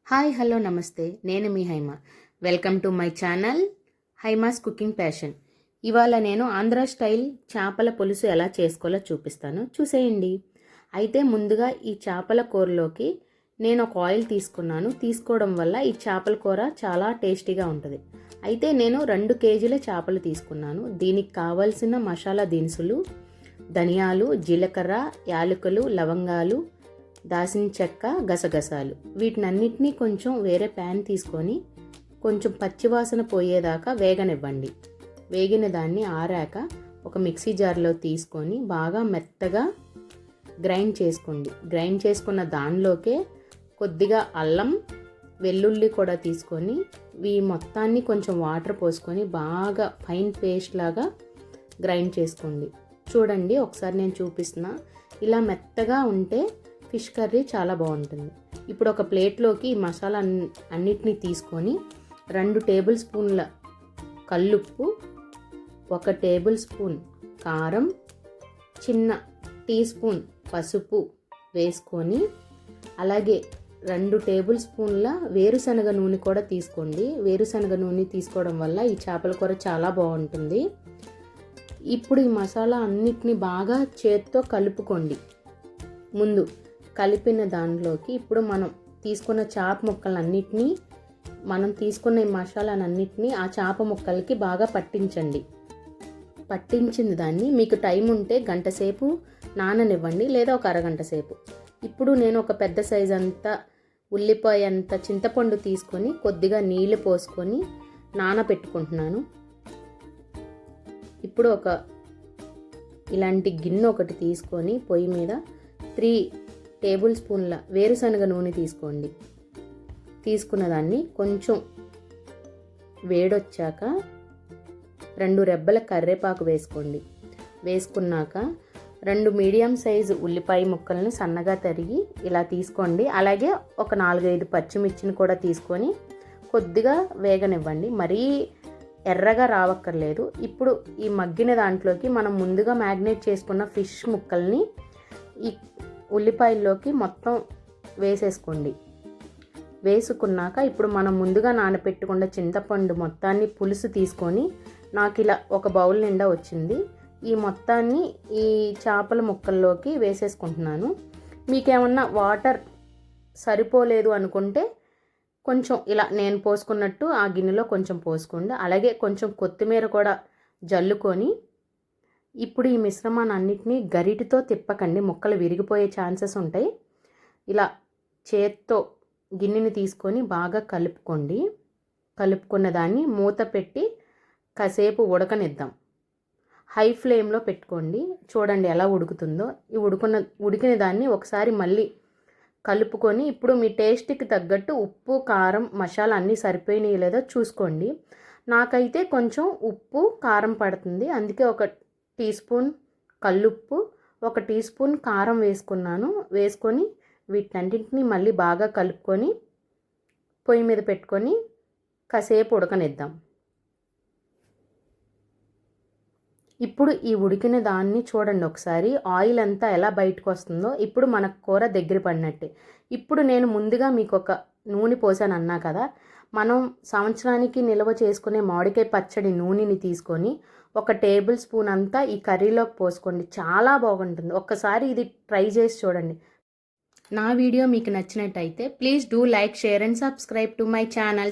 Hi hello నమస్తే, నేను మీ Haima. Welcome to my channel Haima's cooking passion. ఇవాళ నేను ఆంధ్ర స్టైల్ చేపల పులుసు ఎలా చేసుకోవాలో చూపిస్తాను, చూసేయండి. అయితే ముందుగా ఈ చేపల కూరలోకి నేను ఒక ఆయిల్ తీసుకోవడం వల్ల ఈ చేపల కూర చాలా టేస్టీగా ఉంటుంది. అయితే నేను 2 కేజీల చేపలు తీసుకున్నాను. దీనికి కావాల్సిన మసాలా దినుసులు ధనియాలు, జీలకర్ర, యాలకులు, లవంగాలు, దాల్చిన చెక్క, గసగసాలు, వీటినన్నిటినీ కొంచెం వేరే ప్యాన్ తీసుకొని కొంచెం పచ్చివాసన పోయేదాకా వేగనివ్వండి. వేగిన దాన్ని ఆరాక ఒక మిక్సీ జార్లో తీసుకొని బాగా మెత్తగా గ్రైండ్ చేసుకోండి. గ్రైండ్ చేసుకున్న దానిలోకే కొద్దిగా అల్లం, వెల్లుల్లి కూడా తీసుకొని ఈ మొత్తాన్ని కొంచెం వాటర్ పోసుకొని బాగా ఫైన్ పేస్ట్ లాగా గ్రైండ్ చేసుకోండి. చూడండి, ఒకసారి నేను చూపిస్తున్నా. ఇలా మెత్తగా ఉంటే ఫిష్ కర్రీ చాలా బాగుంటుంది. ఇప్పుడు ఒక ప్లేట్లోకి ఈ మసాలా అన్నిటినీ తీసుకొని 2 టేబుల్ స్పూన్ల కల్లుప్పు, 1 టేబుల్ స్పూన్ కారం, చిన్న టీ స్పూన్ పసుపు వేసుకొని అలాగే 2 టేబుల్ స్పూన్ల వేరుశనగ నూనె కూడా తీసుకోండి. వేరుశనగ నూనె తీసుకోవడం వల్ల ఈ చేపల కూర చాలా బాగుంటుంది. ఇప్పుడు ఈ మసాలా అన్నిటినీ బాగా చేత్తో కలుపుకోండి. ముందు కలిపిన దానిలోకి ఇప్పుడు మనం తీసుకున్న చేప ముక్కలన్నిటినీ, మనం తీసుకున్న ఈ మసాలానన్నిటినీ ఆ చేప ముక్కలకి బాగా పట్టించండి. పట్టించిన దాన్ని మీకు టైం ఉంటే గంట సేపు నాననివ్వండి, లేదా ఒక అరగంట సేపు. ఇప్పుడు నేను ఒక పెద్ద సైజ్ అంతా ఉల్లిపాయ అంత చింతపండు తీసుకొని కొద్దిగా నీళ్ళు పోసుకొని నానబెట్టుకుంటున్నాను. ఇప్పుడు ఇలాంటి గిన్నె ఒకటి తీసుకొని పొయ్యి మీద 3 టేబుల్ స్పూన్ల వేరుశనగ నూనె తీసుకోండి. తీసుకున్న దాన్ని కొంచెం వేడొచ్చాక 2 రెబ్బల కరివేపాకు వేసుకోండి. వేసుకున్నాక 2 మీడియం సైజు ఉల్లిపాయ ముక్కలను సన్నగా తరిగి ఇలా తీసుకోండి. అలాగే ఒక 4-5 పచ్చిమిర్చిని కూడా తీసుకొని కొద్దిగా వేగనివ్వండి. మరీ ఎర్రగా రావక్కర్లేదు. ఇప్పుడు ఈ మగ్గిన దాంట్లోకి మనం ముందుగా మ్యాగ్నేట్ చేసుకున్న ఫిష్ ముక్కల్ని ఈ ఉల్లిపాయల్లోకి మొత్తం వేసేసుకోండి. వేసుకున్నాక ఇప్పుడు మనం ముందుగా నానబెట్టుకున్న చింతపండు మొత్తాన్ని పులుసు తీసుకొని నాకు ఇలా ఒక బౌల్ నిండా వచ్చింది. ఈ మొత్తాన్ని ఈ చేపల ముక్కల్లోకి వేసేసుకుంటున్నాను. మీకేమన్నా వాటర్ సరిపోలేదు అనుకుంటే కొంచెం ఇలా నేను పోసుకున్నట్టు ఆ గిన్నెలో కొంచెం పోసుకోండి. అలాగే కొంచెం కొత్తిమీర కూడా జల్లుకొని ఇప్పుడు ఈ మిశ్రమాన్ని అన్నిటినీ గరిటితో తిప్పకండి, ముక్కలు విరిగిపోయే ఛాన్సెస్ ఉంటాయి. ఇలా చేత్తో గిన్నెని తీసుకొని బాగా కలుపుకోండి. కలుపుకున్న దాన్ని మూత పెట్టి కాసేపు ఉడకనిద్దాం. హై ఫ్లేమ్లో పెట్టుకోండి. చూడండి ఎలా ఉడుకుతుందో. ఈ ఉడికిన దాన్ని ఒకసారి మళ్ళీ కలుపుకొని ఇప్పుడు మీ టేస్ట్కి తగ్గట్టు ఉప్పు, కారం, మసాలా అన్నీ సరిపోయినాయి లేదో చూసుకోండి. నాకైతే కొంచెం ఉప్పు, కారం పడుతుంది, అందుకే 1 టీ స్పూన్ కల్లుప్పు, 1 టీ స్పూన్ కారం వేసుకున్నాను. వేసుకొని వీటన్నింటినీ మళ్ళీ బాగా కలుపుకొని పొయ్యి మీద పెట్టుకొని కాసేపు ఉడకనిద్దాం. ఇప్పుడు ఈ ఉడికిన దాన్ని చూడండి ఒకసారి, ఆయిల్ అంతా ఎలా బయటకు వస్తుందో. ఇప్పుడు మన కూర దగ్గర పడినట్టే. ఇప్పుడు నేను ముందుగా మీకు ఒక నూనె పోసాను అన్నా కదా, మనం సంవత్సరానికి నిల్వ చేసుకునే మామిడికాయ పచ్చడి నూనెని తీసుకొని 1 టేబుల్ స్పూన్ అంతా ఈ కర్రీలోకి పోసుకోండి. చాలా బాగుంటుంది. ఒక్కసారి ఇది ట్రై చేసి చూడండి. నా వీడియో మీకు నచ్చినట్టయితే please do like, share and subscribe to my channel.